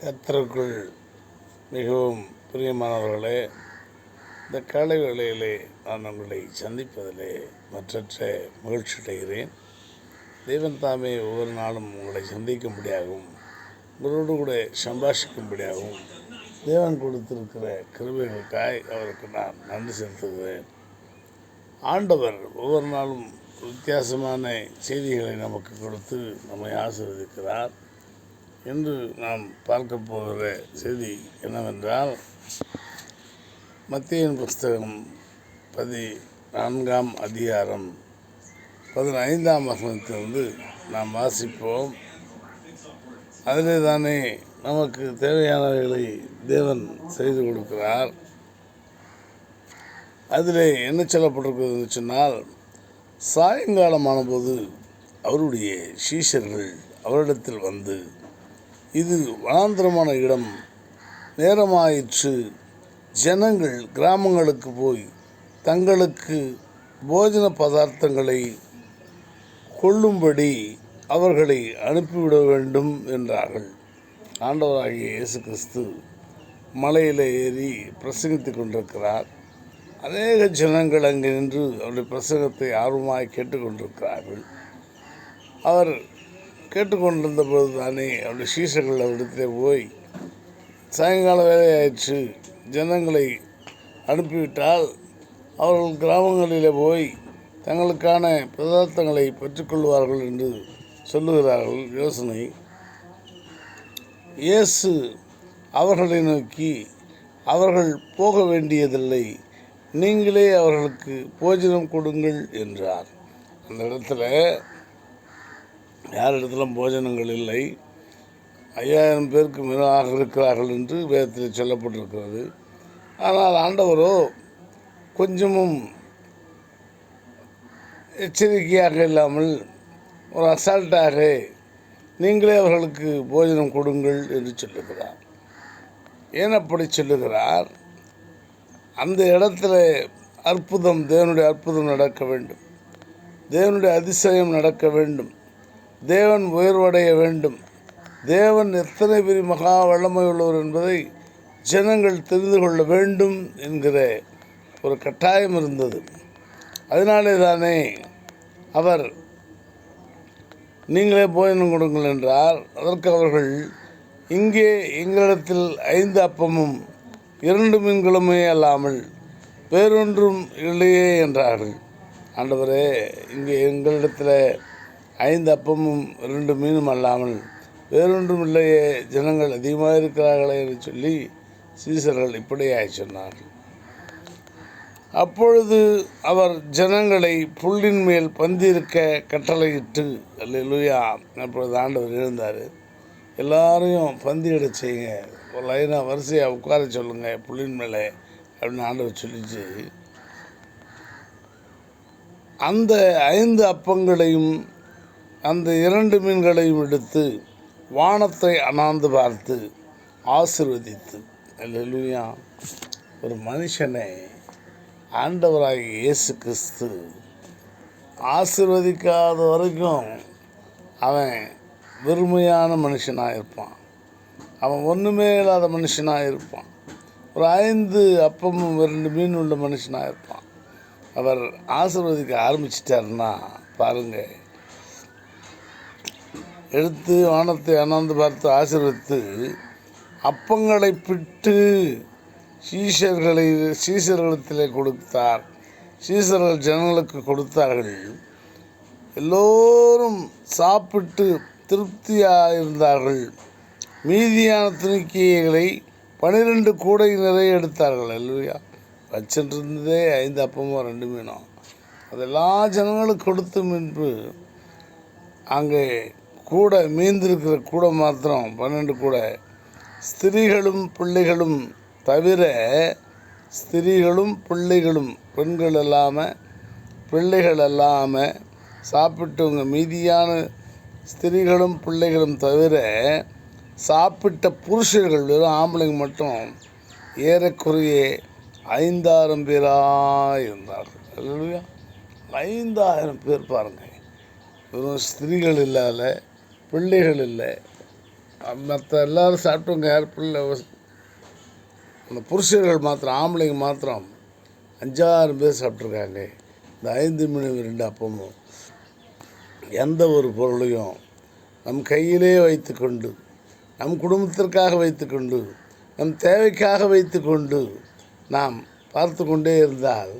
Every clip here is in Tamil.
கர்த்தருக்குள் மிகவும் பிரியமானவர்களே, இந்த காலை வேளையிலே நான் உங்களை சந்திப்பதிலே மற்றற்ற மகிழ்ச்சி அடைகிறேன். தேவன் தாமே ஒவ்வொரு நாளும் உங்களை சந்திக்கும்படியாகவும் உங்களோடு கூட சம்பாஷிக்கும்படியாகவும் தேவன் கொடுத்திருக்கிற கிருபைகளுக்காய் அவருக்கு நான் நன்றி செலுத்துகிறேன். ஆண்டவர் ஒவ்வொரு நாளும் வித்தியாசமான செய்திகளை நமக்கு கொடுத்து நம்மை ஆசீர்வதிக்கிறார். இன்று நாம் பார்க்க போகிற செய்தி என்னவென்றால், மத்தேயுவின் புஸ்தகம் 14ஆம் அதிகாரம் 15ஆம் வசனத்திலிருந்து நாம் வாசிப்போம். அதிலே தானே நமக்கு தேவையானவைகளை தேவன் செய்து கொடுக்கிறார். அதிலே என்ன சொல்லப்பட்டிருக்கிறது சொன்னால், சாயங்காலமானபோது அவருடைய சீஷர்கள் அவரிடத்தில் வந்து, இது வனாந்திரமான இடம், நேரமாயிற்று, ஜனங்கள் கிராமங்களுக்கு போய் தங்களுக்கு போஜன பதார்த்தங்களை கொள்ளும்படி அவர்களை அனுப்பிவிட வேண்டும் என்றார்கள். ஆண்டவராகிய இயேசு கிறிஸ்து மலையில் ஏறி பிரசங்கித்து கொண்டிருக்கிறார். அநேக ஜனங்கள் அங்கே நின்று அவருடைய பிரசங்கத்தை ஆர்வமாய் கேட்டுக்கொண்டிருக்கிறார்கள். அவர் கேட்டுக்கொண்டிருந்த போது தானே அவருடைய சீஷர்கள் அவரிடத்திலே போய், சாயங்கால வேலையாயிற்று, ஜனங்களை அனுப்பிவிட்டால் அவர்கள் கிராமங்களில் போய் தங்களுக்கான பதார்த்தங்களை பெற்றுக்கொள்வார்கள் என்று சொல்லுகிறார்கள். யோசனை. இயேசு அவர்களை நோக்கி, அவர்கள் போக வேண்டியதில்லை, நீங்களே அவர்களுக்கு போஜனம் கொடுங்கள் என்றார். அந்த இடத்துல யாரிடத்திலும் போஜனங்கள் இல்லை. 5000 பேருக்கு மேலாக இருக்கிறார்கள் என்று வேதத்தில் சொல்லப்பட்டிருக்கிறது. ஆனால் ஆண்டவரோ கொஞ்சமும் எச்சரிக்கையாக இல்லாமல் ஒரு அசால்ட்டாக, நீங்களே அவர்களுக்கு போஜனம் கொடுங்கள் என்று சொல்லுகிறார். ஏன் அப்படி சொல்லுகிறார்? அந்த இடத்துல அற்புதம், தேவனுடைய அற்புதம் நடக்க வேண்டும், தேவனுடைய அதிசயம் நடக்க வேண்டும், தேவன் உயர்வடைய வேண்டும், தேவன் எத்தனை பெரிய மகா வல்லமை உள்ளவர் என்பதை ஜனங்கள் தெரிந்து கொள்ள வேண்டும் என்கிற ஒரு கட்டாயம் இருந்தது. அதனாலே தானே அவர் நீங்களே போஜனம் கொடுங்கள் என்றார். அதற்கு அவர்கள், இங்கே எங்களிடத்தில் 5 அப்பமும் 2 மீன்களுமே அல்லாமல் வேறொன்றும் இல்லையே என்றார்கள். ஆண்டவரே, இங்கே எங்களிடத்தில் 5 அப்பமும் 2 மீனும் அல்லாமல் வேறொன்றும் இல்லையே, ஜனங்கள் அதிகமாக இருக்கிறார்களே என்று சொல்லி சீசர்கள் இப்படியாய் சொன்னார்கள். அப்பொழுது அவர் ஜனங்களை புல்லின் மேல் பந்தியிருக்க கட்டளையிட்டு, அல்லேலூயா. அப்பொழுது ஆண்டவர் எழுந்தார். எல்லாரையும் பந்தியிட செய்யுங்க, ஒரு லைனாக வரிசையாக உட்கார சொல்லுங்கள் புல்லின் மேலே அப்படின்னு ஆண்டவர் சொல்லிச்சு. அந்த 5 அப்பங்களையும் அந்த 2 மீன்களையும் எடுத்து வானத்தை அண்ணாந்து பார்த்து ஆசீர்வதித்து, அல்லேலூயா. ஒரு மனுஷனை ஆண்டவராகிய இயேசு கிறிஸ்து ஆசீர்வதிக்காத வரைக்கும் அவன் வெறுமையான மனுஷனாக இருப்பான், அவன் ஒன்றுமே இல்லாத மனுஷனாக இருப்பான். ஒரு 5 அப்பமும் 2 மீன் உள்ள மனுஷனாக இருப்பான். அவர் ஆசீர்வதிக்க ஆரம்பிச்சிட்டாருன்னா பாருங்கள், எடுத்து வானத்தை அண்ணாந்து பார்த்து ஆசீர்வதித்து அப்பங்களை பிட்டு சீஷர்களிடத்திலே கொடுத்தார். சீஷர்கள் ஜனங்களுக்கு கொடுத்தார்கள். எல்லோரும் சாப்பிட்டு திருப்தியாக இருந்தார்கள். மீதியான துணிக்கைகளை 12 கூடை நிறைய எடுத்தார்கள். அல்லையா, வச்சிருந்ததே 5 அப்பமும் 2 மீனும். அதெல்லாம் ஜனங்களுக்கு கொடுத்து முன்பு அங்கே கூட மீந்திருக்கிற கூட மாத்திரம் 12 கூட ஸ்திரீகளும் பிள்ளைகளும் தவிர, ஸ்திரீகளும் பிள்ளைகளும், பெண்கள் இல்லாமல் பிள்ளைகள் இல்லாமல் சாப்பிட்டவங்க, மீதியான ஸ்திரீகளும் பிள்ளைகளும் தவிர சாப்பிட்ட புருஷர்கள், வெறும் ஆம்பளைங்க மட்டும் ஏறக்குறைய 5000 பேராக இருந்தார்கள். அல்லேலூயா. 5000 பேர் பாருங்கள். வெறும் ஸ்திரீகள் இல்லாத, பிள்ளைகள் இல்லை, மற்ற எல்லோரும் சாப்பிட்டவங்க யார் பிள்ளை அந்த புருஷர்கள் மாத்திரம் ஆம்பளைங்க மாத்திரம் 5-6 பேர் சாப்பிட்ருக்காங்க. இந்த 5 மணி 2 அப்பமும் எந்த ஒரு பொருளையும் நம் கையிலே வைத்துக்கொண்டு, நம் குடும்பத்திற்காக வைத்துக்கொண்டு, நம் தேவைக்காக வைத்துக்கொண்டு நாம் பார்த்து கொண்டே இருந்தால்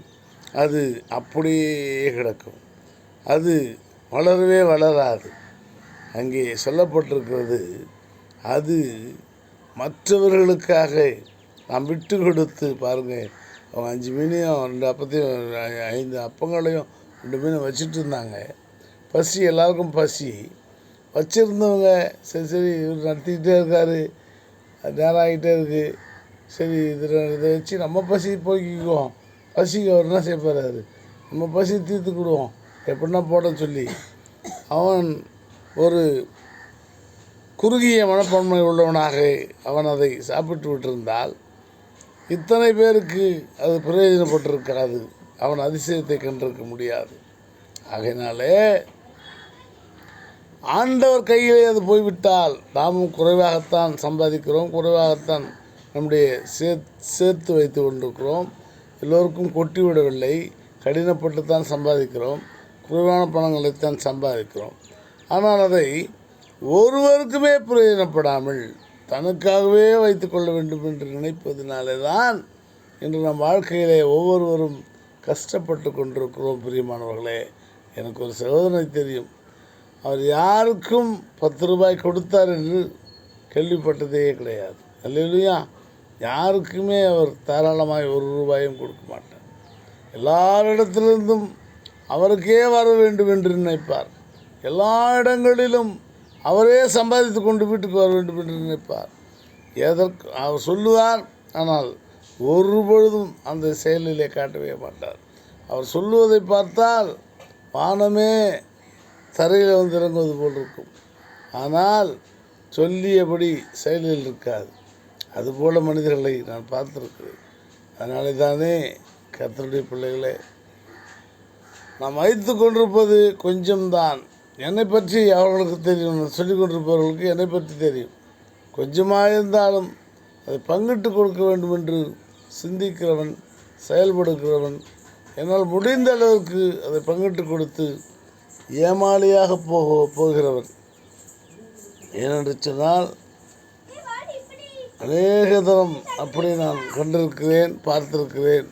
அது அப்படியே கிடக்கும். அது வளரவே வளராது. அங்கே சொல்லப்பட்டிருக்கிறது, அது மற்றவர்களுக்காக நாம் விட்டு கொடுத்து பாருங்கள். அவங்க 5 மீனையும் 2 அப்பத்தையும் 5 அப்பங்களையும் 2 மீனும் வச்சுட்டு இருந்தாங்க. பசி, எல்லாருக்கும் பசி. வச்சுருந்தவங்க சரி இவர் நடத்திக்கிட்டே இருக்கார், நேரம் ஆகிட்டே இருக்குது, சரி இதை வச்சு நம்ம பசி போய்க்குவோம், பசிக்கு அவர் என்ன செய்ய போகிறாரு, நம்ம பசி தீர்த்துக்கிடுவோம் எப்படின்னா போட சொல்லி அவன் ஒரு குறுகிய மனப்பான்மை உள்ளவனாக அவன் அதை சாப்பிட்டு விட்டிருந்தால் இத்தனை பேருக்கு அது பிரயோஜனப்பட்டிருக்காது. அவன் அதிசயத்தை கண்டிருக்க முடியாது. ஆகையினாலே ஆண்டவர் கையிலே அது போய்விட்டால் நாமும் குறைவாகத்தான் சம்பாதிக்கிறோம், குறைவாகத்தான் நம்முடைய சேர்த்து வைத்து கொண்டிருக்கிறோம். எல்லோருக்கும் கொட்டி விடவில்லை, கடினப்பட்டுத்தான் சம்பாதிக்கிறோம், குறைவான பணங்களைத்தான் சம்பாதிக்கிறோம். ஆனால் அதை ஒருவருக்குமே பிரயோஜனப்படாமல் தனக்காகவே வைத்து கொள்ள வேண்டும் என்று நினைப்பதினாலே தான் இன்று நம் வாழ்க்கையிலே ஒவ்வொருவரும் கஷ்டப்பட்டு கொண்டிருக்கிறோம். பிரியமானவர்களே, எனக்கு ஒரு சகோதரனை தெரியும். அவர் யாருக்கும் 10 ரூபாய் கொடுத்தார் என்று கேள்விப்பட்டதே கிடையாது. அல்லேலூயா. யாருக்குமே அவர் தாராளமாய் 1 ரூபாயும் கொடுக்க மாட்டார். எல்லாரிடத்திலிருந்தும் அவருக்கே வர வேண்டும் என்று நினைப்பார். எல்லா இடங்களிலும் அவரே சம்பாதித்து கொண்டு வீட்டுக்கு வர வேண்டும் என்று நினைப்பார். எதற்கு அவர் சொல்லுவார், ஆனால் ஒரு பொழுதும் அந்த செயலிலே காட்டவே மாட்டார். அவர் சொல்லுவதை பார்த்தால் வானமே தரையில் வந்து இறங்குவது போல் இருக்கும், ஆனால் சொல்லியபடி செயலில் இருக்காது. அதுபோல் மனிதர்களை நான் பார்த்துருக்கிறேன். அதனாலே தானே கர்த்தருடைய பிள்ளைகளே, நாம் வைத்து கொண்டிருப்பது கொஞ்சம்தான். என்னை பற்றி அவர்களுக்கு தெரியும், சொல்லிக் கொண்டிருப்பவர்களுக்கு என்னை பற்றி தெரியும். கொஞ்சமாக இருந்தாலும் அதை பங்கிட்டு கொடுக்க வேண்டும் என்று சிந்திக்கிறவன், செயல்படுகிறவன், என்னால் முடிந்த அளவுக்கு அதை பங்கிட்டு கொடுத்து ஏமாளியாக போகிறவன். ஏனென்று சொன்னால் அநேக தரம் அப்படி நான் கண்டிருக்கிறேன், பார்த்திருக்கிறேன்.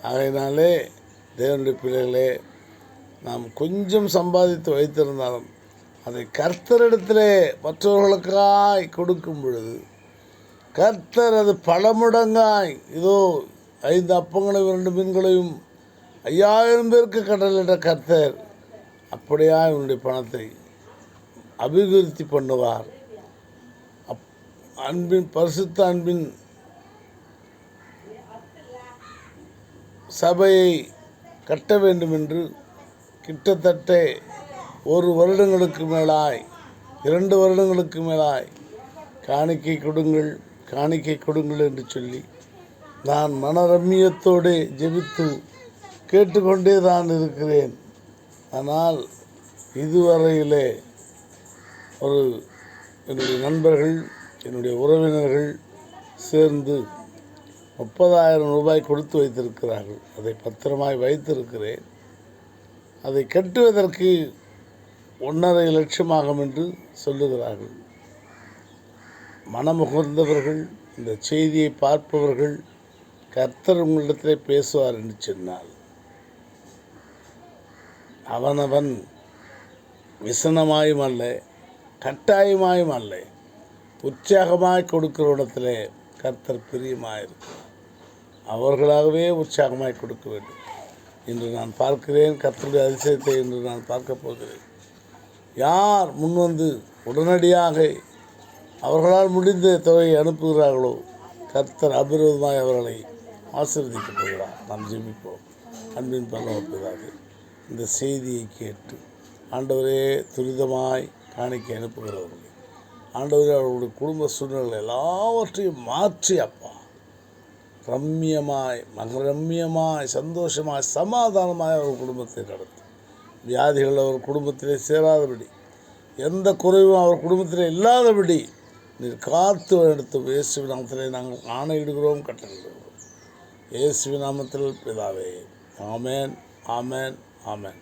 ஆகையினாலே தேவனுடைய பிள்ளைகளே, நாம் கொஞ்சம் சம்பாதித்து வைத்திருந்தாலும் அதை கர்த்தரிடத்திலே மற்றவர்களுக்காய் கொடுக்கும் பொழுது கர்த்தர் அது பல மடங்காய், இதோ 5 அப்பங்களையும் 2 மீன்களையும் 5000 பேருக்கு கடலிட்ட கர்த்தர் அப்படியா இவனுடைய பணத்தை அபிவிருத்தி பண்ணுவார். அன்பின் பரிசுத்த அன்பின் சபையை கட்ட வேண்டும் என்று கிட்டத்தட்ட 1 வருடங்களுக்கு மேலாய் 2 வருடங்களுக்கு மேலாய் காணிக்கை கொடுங்கள் என்று சொல்லி நான் மனரம்மியத்தோடு ஜெபித்து கேட்டுக்கொண்டே தான் இருக்கிறேன். ஆனால் இதுவரையிலே என்னுடைய நண்பர்கள், என்னுடைய உறவினர்கள் சேர்ந்து 30,000 ரூபாய் கொடுத்து வைத்திருக்கிறார்கள். அதை பத்திரமாய் வைத்திருக்கிறேன். அதை கட்டுவதற்கு 1.5 லட்சம் ஆகும் என்று சொல்லுகிறார்கள். மனமுகர்ந்தவர்கள், இந்த செய்தியை பார்ப்பவர்கள், கர்த்தர் உங்களிடத்திலே பேசுவார் என்று சொன்னால் அவனவன் விசனமாயும் அல்ல, கட்டாயமாயும் அல்ல, உற்சாகமாய் கொடுக்கிற இடத்துல கர்த்தர் பிரியமாயிருக்கும். அவர்களாகவே உற்சாகமாய் கொடுக்க வேண்டும் என்று நான் பார்க்கிறேன். கர்த்தருடைய அதிசயத்தை என்று நான் பார்க்க போகிறேன். யார் முன்வந்து உடனடியாக அவர்களால் முடிந்த தொகையை அனுப்புகிறார்களோ கர்த்தர் அபிரோதமாய் அவர்களை ஆசீர்வதிக்கப் போகிறார். நாம் ஜெபிப்போம். அன்பின் பரலோகப்பிதாவே, இந்த செய்தியை கேட்டு ஆண்டவரே துரிதமாய் காணிக்கை அனுப்புகிறவர்கள், ஆண்டவரே அவர்களுடைய குடும்ப சூழ்நிலை எல்லாவற்றையும் மாற்றி அப்பா ரம்மியமாய், மகரம்மியமாய், சந்தோஷமாய், சமாதானமாய் அவர் குடும்பத்தை நடத்தும். வியாதிகள் அவர் குடும்பத்திலே சேராதபடி, எந்த குறைவும் அவர் குடும்பத்திலே இல்லாதபடி நீர் காத்து எடுத்து இயேசுவின் நாமத்திலே நாங்கள் ஆணையிடுகிறோம், கட்டளையிடுகிறோம். இயேசுவின் நாமத்தில் பிதாவே, ஆமென், ஆமென், ஆமென்.